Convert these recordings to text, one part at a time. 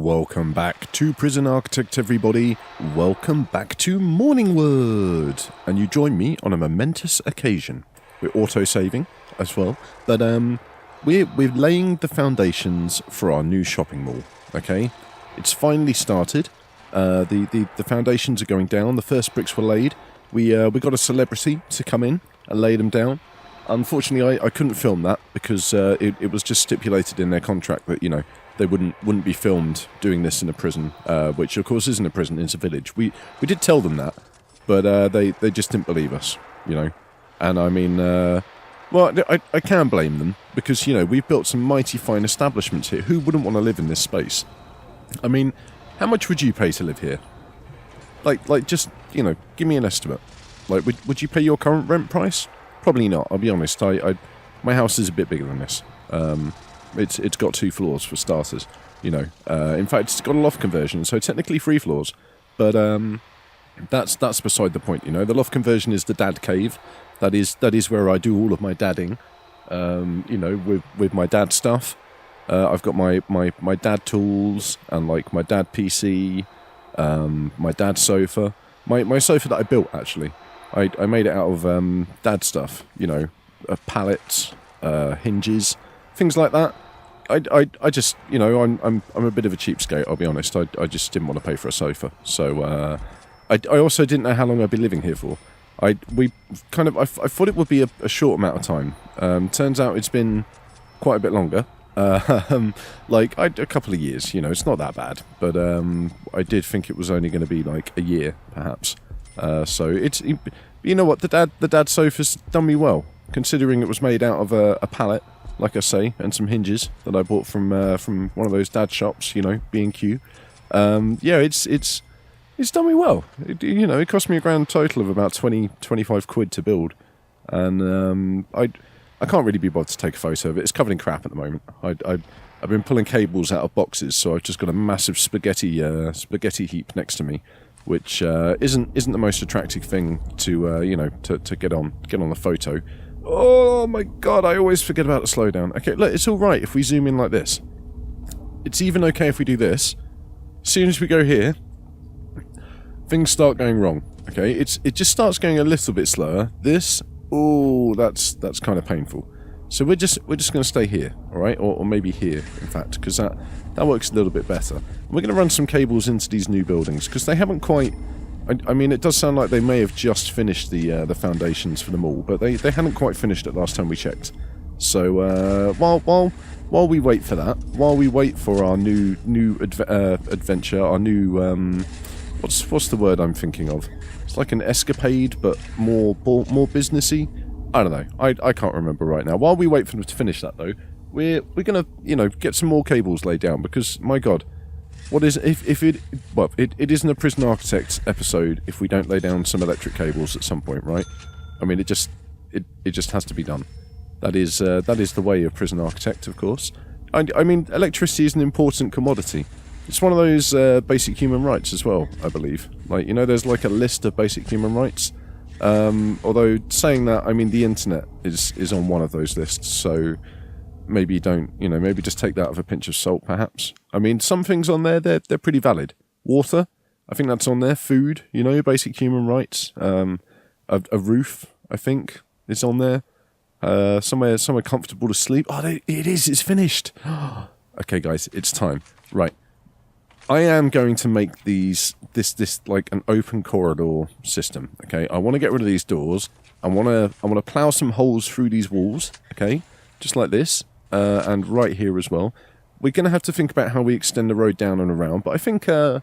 Welcome back to Prison Architect, everybody. Welcome back to Morningwood. And you join me on a momentous occasion. We're auto-saving as well. But we're laying the foundations for our new shopping mall, okay? It's finally started. The foundations are going down. The first bricks were laid. We got a celebrity to come in and lay them down. Unfortunately, I couldn't film that because it was just stipulated in their contract that, you know, they wouldn't be filmed doing this in a prison, which of course isn't a prison, it's a village. We did tell them that, but they just didn't believe us, you know. And I mean, well, I can blame them because, you know, we've built some mighty fine establishments here. Who wouldn't want to live in this space? I mean, how much would you pay to live here? Like just, you know, give me an estimate. Like, would you pay your current rent price? Probably not, I'll be honest. My house is a bit bigger than this. It's got 2 floors for starters, you know. In fact, it's got a loft conversion, so technically 3 floors. But that's beside the point, you know. The loft conversion is the dad cave. That is where I do all of my dadding, you know, with my dad stuff. I've got my dad tools and like my dad PC, my dad sofa, my sofa that I built actually. I made it out of dad stuff, you know, pallets, hinges, things like that. I just, you know, I'm a bit of a cheapskate, I'll be honest. I just didn't want to pay for a sofa. So I also didn't know how long I'd be living here for. I thought it would be a short amount of time. Turns out it's been quite a bit longer. Like a couple of years, you know, it's not that bad. But I did think it was only going to be like a year, perhaps. So it's, you know what, the dad sofa's done me well, considering it was made out of a pallet, like I say, and some hinges that I bought from one of those dad shops, you know, B&Q. Yeah, it's done me well. You know, it cost me a grand total of about 25 quid to build, and I can't really be bothered to take a photo of it. It's covered in crap at the moment. I've been pulling cables out of boxes, so I've just got a massive spaghetti heap next to me, which isn't the most attractive thing to you know, to get on the photo. Oh my god, I always forget about the slowdown. Okay, look, it's all right if we zoom in like this. It's even okay if we do this. As soon as we go here, things start going wrong. Okay, it just starts going a little bit slower. This, oh, that's kind of painful. So we're just going to stay here, all right, or maybe here, in fact, because that works a little bit better. We're going to run some cables into these new buildings because they haven't quite. I mean, it does sound like they may have just finished the foundations for the mall, but they hadn't quite finished it last time we checked. So while we wait for that, while we wait for our new adventure, our new what's the word I'm thinking of? It's like an escapade, but more businessy. I don't know. I can't remember right now. While we wait for them to finish that, though, we're gonna, you know, get some more cables laid down because, my God, what is it isn't a Prison Architect episode if we don't lay down some electric cables at some point, right? I mean, it just has to be done. That is the way of Prison Architect, of course. I mean, electricity is an important commodity. It's one of those basic human rights as well, I believe. Like, you know, there's like a list of basic human rights. Although saying that, I mean, the internet is on one of those lists, so maybe don't, you know, maybe just take that with a pinch of salt, perhaps. I mean, some things on there, they're pretty valid. Water, I think that's on there. Food, you know, basic human rights. A roof, I think, is on there. Somewhere comfortable to sleep. Oh, it's finished. Okay, guys, it's time. Right. I am going to make this like an open corridor system, okay? I want to get rid of these doors. I want to plow some holes through these walls, okay? Just like this, and right here as well. We're going to have to think about how we extend the road down and around, but I think, I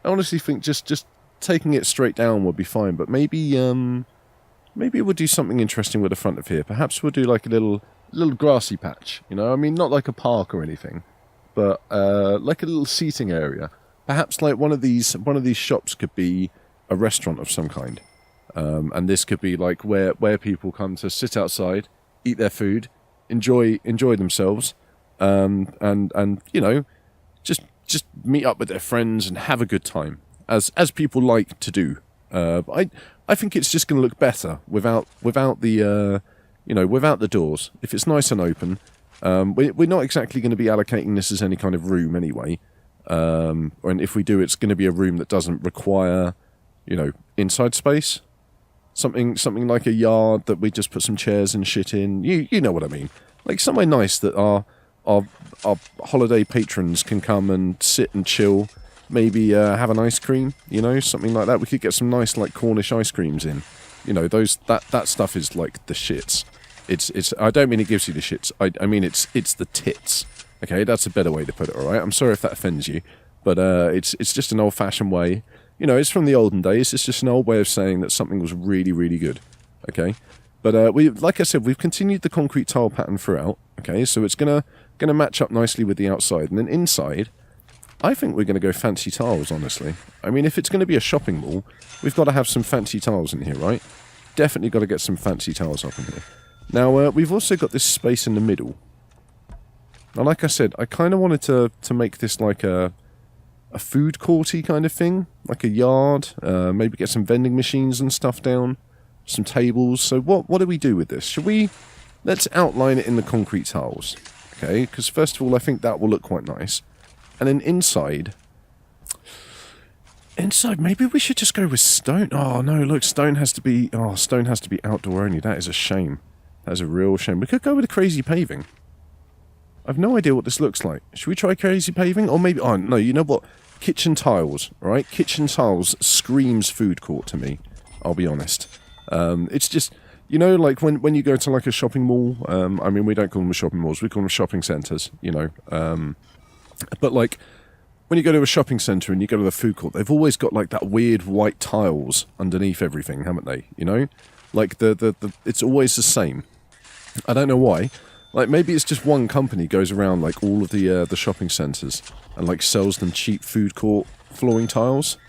honestly think just taking it straight down would be fine, but maybe we'll do something interesting with the front of here. Perhaps we'll do like a little grassy patch, you know? I mean, not like a park or anything, but like a little seating area. Perhaps like one of these shops could be a restaurant of some kind, and this could be like where people come to sit outside, eat their food, enjoy themselves, and you know, just meet up with their friends and have a good time, as people like to do. I think it's just going to look better without the without the doors. If it's nice and open. We're not exactly going to be allocating this as any kind of room anyway. And if we do, it's going to be a room that doesn't require, inside space. Something like a yard that we just put some chairs and shit in. You know what I mean? Like somewhere nice that our holiday patrons can come and sit and chill. Maybe have an ice cream, something like that. We could get some nice like Cornish ice creams in. That stuff is like the shits. It's. I don't mean it gives you the shits. I mean it's the tits. Okay, that's a better way to put it. All right. I'm sorry if that offends you, but it's just an old-fashioned way. It's from the olden days. It's just an old way of saying that something was really, really good. Okay, but like I said, we've continued the concrete tile pattern throughout. Okay, so it's gonna match up nicely with the outside, and then inside, I think we're gonna go fancy tiles. Honestly, I mean, if it's gonna be a shopping mall, we've got to have some fancy tiles in here, right? Definitely got to get some fancy tiles up in here. Now we've also got this space in the middle. Now, like I said, I kind of wanted to make this like a food courty kind of thing, like a yard. Maybe get some vending machines and stuff down, some tables. So what do we do with this? Let's outline it in the concrete tiles, okay? Because first of all, I think that will look quite nice. And then inside, maybe we should just go with stone. Oh no, look, stone has to be outdoor only. That is a shame. That is a real shame. We could go with a crazy paving. I've no idea what this looks like. Should we try crazy paving? Or maybe... Oh, no, you know what? Kitchen tiles, right? Kitchen tiles screams food court to me. I'll be honest. It's just... like when you go to like a shopping mall... I mean, we don't call them shopping malls. We call them shopping centres, But like, when you go to a shopping centre and you go to the food court, they've always got like that weird white tiles underneath everything, haven't they? Like it's always the same. I don't know why. Like, maybe it's just one company goes around, like, all of the shopping centres and, like, sells them cheap food court flooring tiles,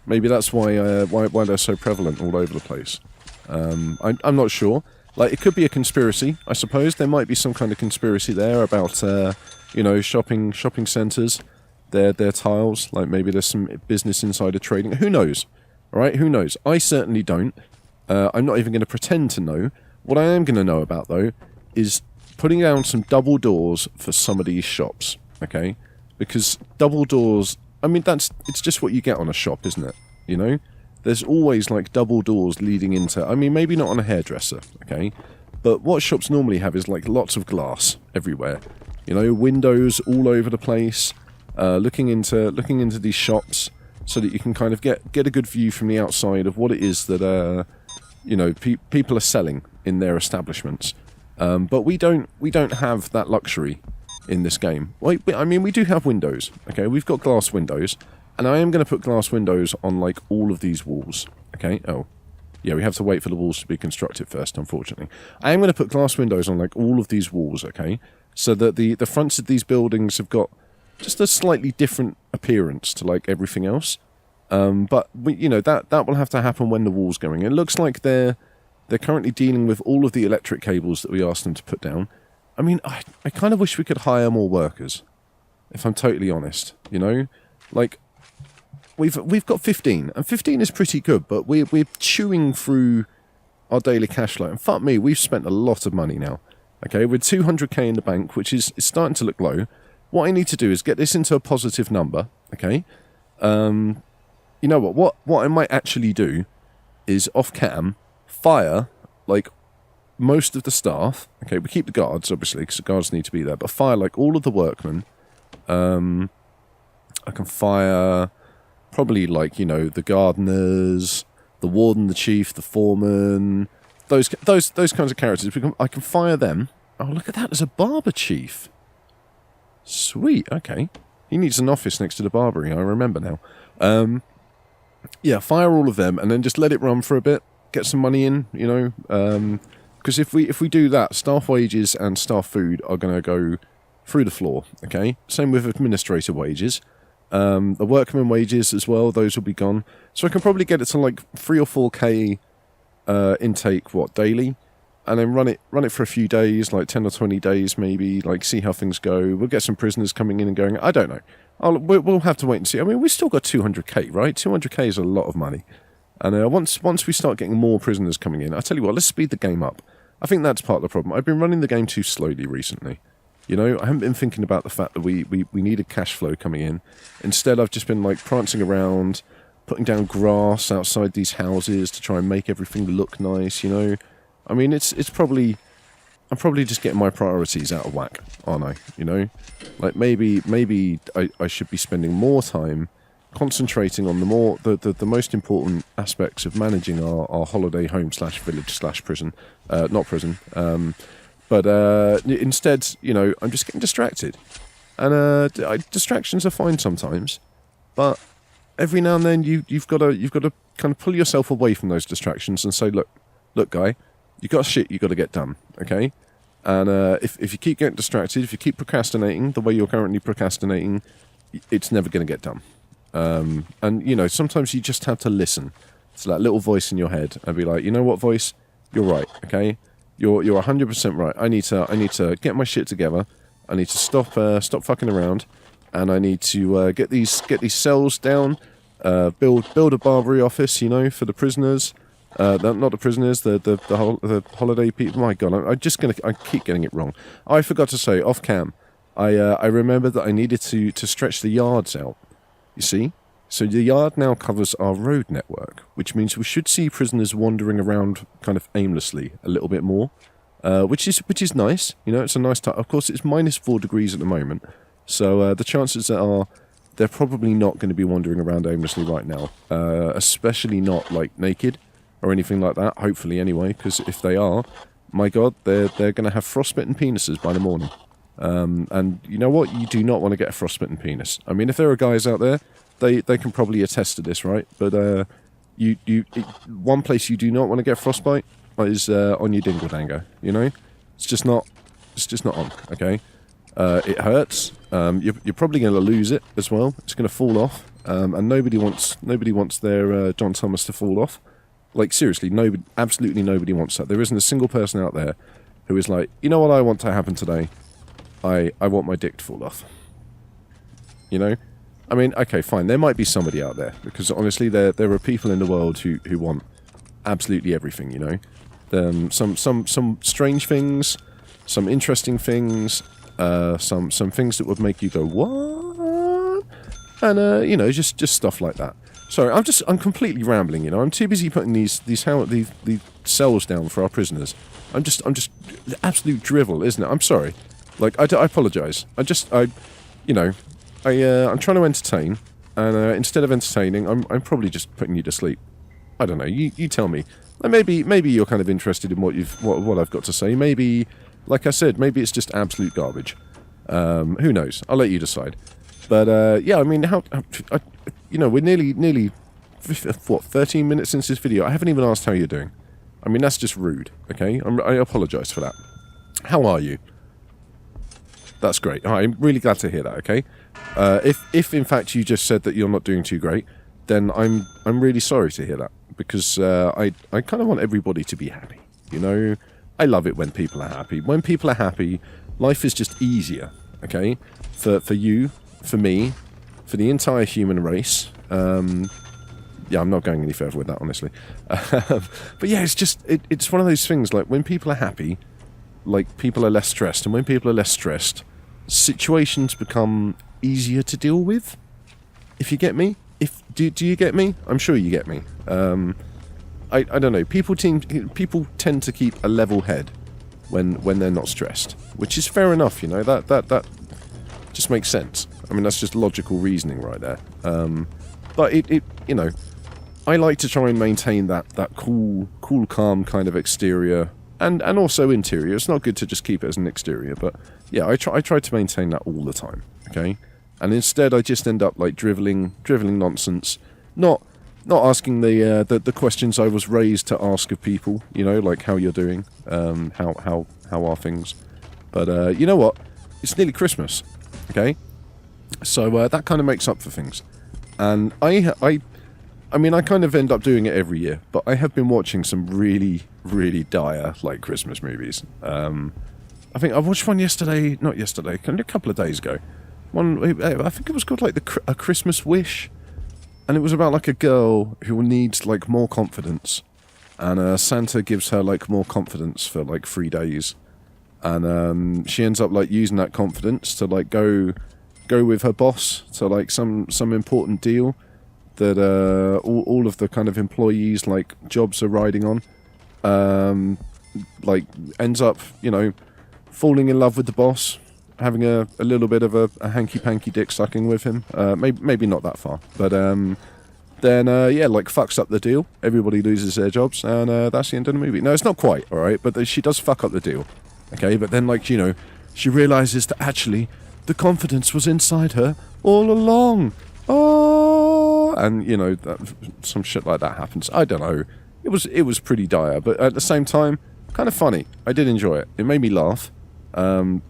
Maybe that's why they're so prevalent all over the place. I'm not sure. Like, it could be a conspiracy, I suppose. There might be some kind of conspiracy there about, shopping centres, their tiles. Like, maybe there's some business insider trading. Who knows? All right, who knows? I certainly don't. I'm not even going to pretend to know. What I am going to know about, though, is putting down some double doors for some of these shops, okay? Because double doors, I mean, it's just what you get on a shop, isn't it? There's always, like, double doors leading into... I mean, maybe not on a hairdresser, okay? But what shops normally have is, like, lots of glass everywhere. Windows all over the place, looking into these shops so that you can kind of get a good view from the outside of what it is that, people are selling in their establishments. But we don't have that luxury in this game. We do have windows, okay? We've got glass windows, and I am going to put glass windows on, like, all of these walls, okay? Oh, yeah, we have to wait for the walls to be constructed first, unfortunately. I am going to put glass windows on, like, all of these walls, okay? So that the fronts of these buildings have got just a slightly different appearance to, like, everything else. But, that will have to happen when the wall's going. It looks like they're currently dealing with all of the electric cables that we asked them to put down. I mean, I kind of wish we could hire more workers, if I'm totally honest, Like, we've got 15, and 15 is pretty good, but we're chewing through our daily cash flow. And fuck me, we've spent a lot of money now. Okay, we're 200k in the bank, which is starting to look low. What I need to do is get this into a positive number, okay? You know what I might actually do is off-cam... fire, like, most of the staff. Okay, we keep the guards, obviously, because the guards need to be there. But fire, like, all of the workmen. I can fire probably, like, the gardeners, the warden, the chief, the foreman. Those kinds of characters. I can fire them. Oh, look at that. There's a barber chief. Sweet, okay. He needs an office next to the barbery, I remember now. Yeah, fire all of them, and then just let it run for a bit. Get some money in, because if we do that, staff wages and staff food are going to go through the floor, okay? Same with administrator wages. The workman wages as well, those will be gone. So I can probably get it to like 3 or 4k intake, daily? And then run it for a few days, like 10 or 20 days maybe, like see how things go. We'll get some prisoners coming in and going, I don't know. We'll have to wait and see. I mean, we've still got 200k, right? 200k is a lot of money. And once we start getting more prisoners coming in, I tell you what, let's speed the game up. I think that's part of the problem. I've been running the game too slowly recently. You know, I haven't been thinking about the fact that we needed cash flow coming in. Instead, I've just been like prancing around, putting down grass outside these houses to try and make everything look nice, you know. I mean, I'm probably just getting my priorities out of whack, aren't I? You know, like maybe I should be spending more time concentrating on the most important aspects of managing our holiday home / village / prison, not prison. But instead, you know, I'm just getting distracted, and distractions are fine sometimes, but every now and then you've got to kind of pull yourself away from those distractions and say, look, guy, you got shit you got to get done, okay? And if you keep getting distracted, if you keep procrastinating the way you're currently procrastinating, it's never going to get done. And you know, sometimes you just have to listen to that little voice in your head and be like, you know what, voice, you're right, okay? You're 100% right. I need to get my shit together. I need to stop fucking around, and I need to get these cells down. Build a Barbary office, you know, for the prisoners. Not the prisoners, the holiday people. My God, I keep getting it wrong. I forgot to say off cam. I remembered that I needed to stretch the yards out. You see, so the yard now covers our road network, which means we should see prisoners wandering around kind of aimlessly a little bit more, which is nice. You know, it's a nice time. Of course, it's -4 degrees at the moment, so the chances are they're probably not going to be wandering around aimlessly right now, especially not like naked or anything like that. Hopefully, anyway, because if they are, my God, they're going to have frostbitten penises by the morning. And you know what? You do not want to get a frostbitten penis. I mean, if there are guys out there, they can probably attest to this, right? But one place you do not want to get frostbite is on your dingle dango. You know, it's just not on. Okay, it hurts. You're probably going to lose it as well. It's going to fall off, and nobody wants their John Thomas to fall off. Like seriously, absolutely nobody wants that. There isn't a single person out there who is like, you know what I want to happen today. I want my dick to fall off. You know? I mean, okay, fine. There might be somebody out there. Because honestly, there are people in the world who want absolutely everything, you know? Some strange things, some interesting things, some things that would make you go, what? And, you know, just stuff like that. Sorry, I'm completely rambling, you know? I'm too busy putting these cells down for our prisoners. I'm just absolute drivel, isn't it? I'm sorry. Like, I apologise. I'm trying to entertain, and instead of entertaining, I'm probably just putting you to sleep. I don't know. You tell me. Maybe you're kind of interested in what I've got to say. Maybe, like I said, maybe it's just absolute garbage. Who knows? I'll let you decide. But yeah, I mean, we're nearly 13 minutes since this video. I haven't even asked how you're doing. I mean, that's just rude. Okay, I apologise for that. How are you? That's great. I'm really glad to hear that, okay? If in fact you just said that you're not doing too great, then I'm really sorry to hear that, because I kind of want everybody to be happy, you know? I love it when people are happy. When people are happy, life is just easier, okay? For you, for me, for the entire human race. Yeah, I'm not going any further with that, honestly. But yeah, it's one of those things, like, when people are happy, like, people are less stressed, and when people are less stressed, situations become easier to deal with, if you get me. Do you get me? I'm sure you get me. I don't know, people tend to keep a level head when they're not stressed, which is fair enough, you know, that just makes sense. I mean, that's just logical reasoning right there. But it you know, I like to try and maintain that cool, calm kind of exterior, and also interior. It's not good to just keep it as an exterior, but yeah, I try to maintain that all the time, okay? And instead I just end up like driveling nonsense, not asking the questions I was raised to ask of people, you know, like how you're doing, how are things. But you know what? It's nearly Christmas, okay? So that kind of makes up for things. And I mean, I kind of end up doing it every year, but I have been watching some really, really dire, like, Christmas movies. I think I watched one not yesterday, a couple of days ago. I think it was called, like, A Christmas Wish, and it was about, like, a girl who needs, like, more confidence, and Santa gives her, like, more confidence for, like, 3 days. and she ends up like using that confidence to like go with her boss to like some important deal that all of the kind of employees like jobs are riding on. Like ends up, you know, falling in love with the boss, having a little bit of a hanky-panky dick sucking with him. Maybe not that far, but then yeah, like fucks up the deal. Everybody loses their jobs, and that's the end of the movie. No, it's not quite, alright, but she does fuck up the deal. Okay, but then, like, you know, she realizes that actually the confidence was inside her all along. Oh, and, you know, some shit like that happens. I don't know. It was pretty dire, but at the same time, kind of funny. I did enjoy it. It made me laugh,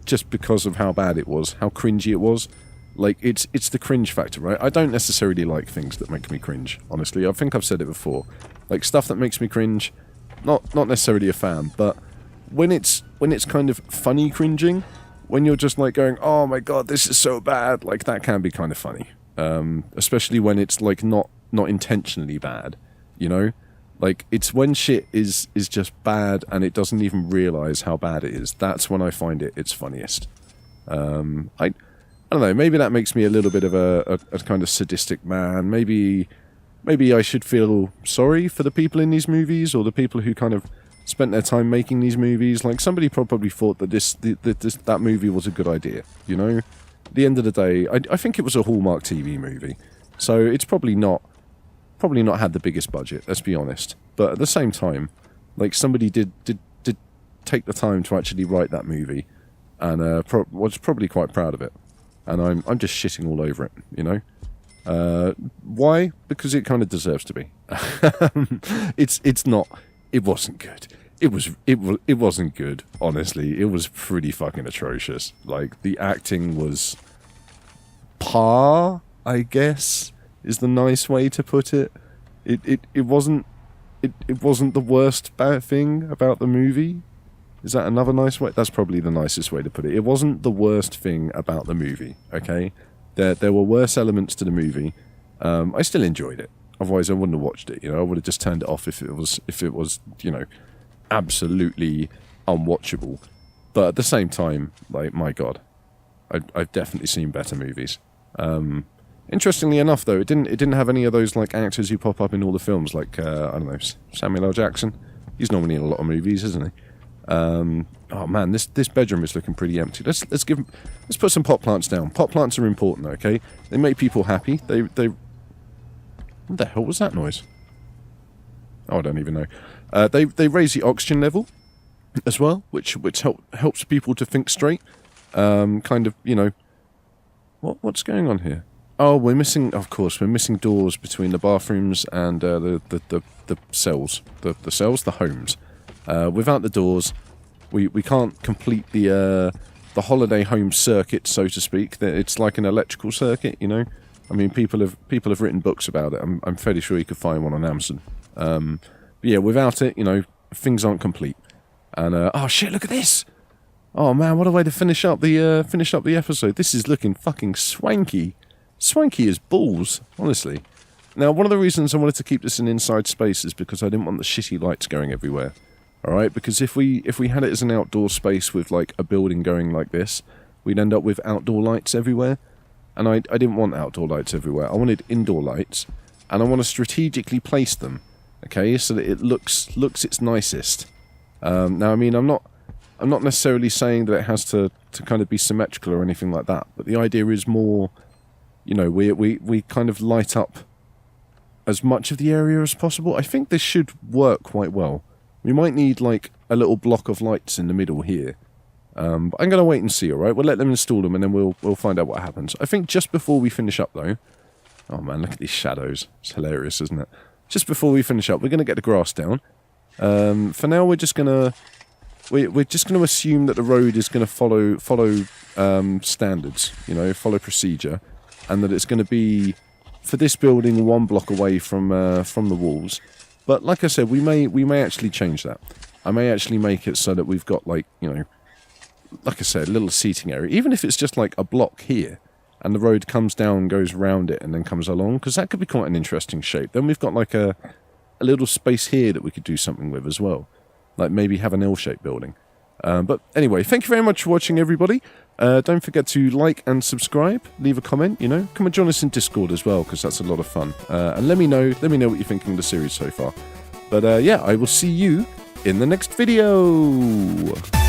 just because of how bad it was, how cringy it was. Like, it's the cringe factor, right? I don't necessarily like things that make me cringe, honestly. I think I've said it before. Like, stuff that makes me cringe, not necessarily a fan, but when it's kind of funny cringing, when you're just like going, oh my god, this is so bad, like, that can be kind of funny. Especially when it's, like, not intentionally bad, you know? Like, it's when shit is just bad and it doesn't even realise how bad it is. That's when I find it's funniest. I don't know, maybe that makes me a little bit of a kind of sadistic man. Maybe I should feel sorry for the people in these movies, or the people who kind of spent their time making these movies. Like, somebody probably thought that that movie was a good idea, you know? At the end of the day, I think it was a Hallmark TV movie, so it's probably not had the biggest budget, let's be honest. But at the same time, like, somebody did take the time to actually write that movie, and was probably quite proud of it. And I'm just shitting all over it, you know? Why? Because it kind of deserves to be. It's not. It wasn't good. It wasn't good, honestly. It was pretty fucking atrocious. Like, the acting was par, I guess, is the nice way to put it. It wasn't the worst bad thing about the movie. Is that another nice way? That's probably the nicest way to put it. It wasn't the worst thing about the movie, okay? There were worse elements to the movie. I still enjoyed it. Otherwise, I wouldn't have watched it. You know, I would have just turned it off if it was, you know, absolutely unwatchable. But at the same time, like, my God, I've definitely seen better movies. Interestingly enough, though, it didn't have any of those like actors who pop up in all the films, like I don't know, Samuel L. Jackson. He's normally in a lot of movies, isn't he? Oh man, this bedroom is looking pretty empty. Let's put some pot plants down. Pot plants are important, okay? They make people happy. They what the hell was that noise? Oh, I don't even know. They raise the oxygen level as well, which helps people to think straight. Kind of, you know, what's going on here? Oh, we're missing doors between the bathrooms and the cells, the homes. Without the doors, we can't complete the holiday home circuit, so to speak. It's like an electrical circuit, you know. I mean, people have written books about it. I'm fairly sure you could find one on Amazon. But yeah, without it, you know, things aren't complete. And oh shit, look at this! Oh man, what a way to finish up the episode. This is looking fucking swanky. Swanky as balls, honestly. Now, one of the reasons I wanted to keep this in inside space is because I didn't want the shitty lights going everywhere. Alright, because if we had it as an outdoor space with like a building going like this, we'd end up with outdoor lights everywhere. And I didn't want outdoor lights everywhere. I wanted indoor lights, and I want to strategically place them, okay, so that it looks its nicest. Now, I mean, I'm not necessarily saying that it has to kind of be symmetrical or anything like that, but the idea is more, you know, we kind of light up as much of the area as possible. I think this should work quite well. We might need like a little block of lights in the middle here. But I'm going to wait and see, alright? We'll let them install them and then we'll find out what happens. I think just before we finish up though... Oh man, look at these shadows. It's hilarious, isn't it? Just before we finish up, we're going to get the grass down. For now, we're just going to... We're just going to assume that the road is going to follow standards, you know, follow procedure. And that it's going to be, for this building, 1 block away from the walls. But like I said, we may actually change that. I may actually make it so that we've got, like, you know, like I said, a little seating area. Even if it's just like a block here, and the road comes down, goes round it, and then comes along, because that could be quite an interesting shape. Then we've got like a little space here that we could do something with as well. Like maybe have an L-shaped building. But anyway, thank you very much for watching, everybody. Don't forget to like and subscribe, leave a comment, come and join us in Discord as well, because that's a lot of fun. And let me know what you're thinking of the series so far. But yeah, I will see you in the next video.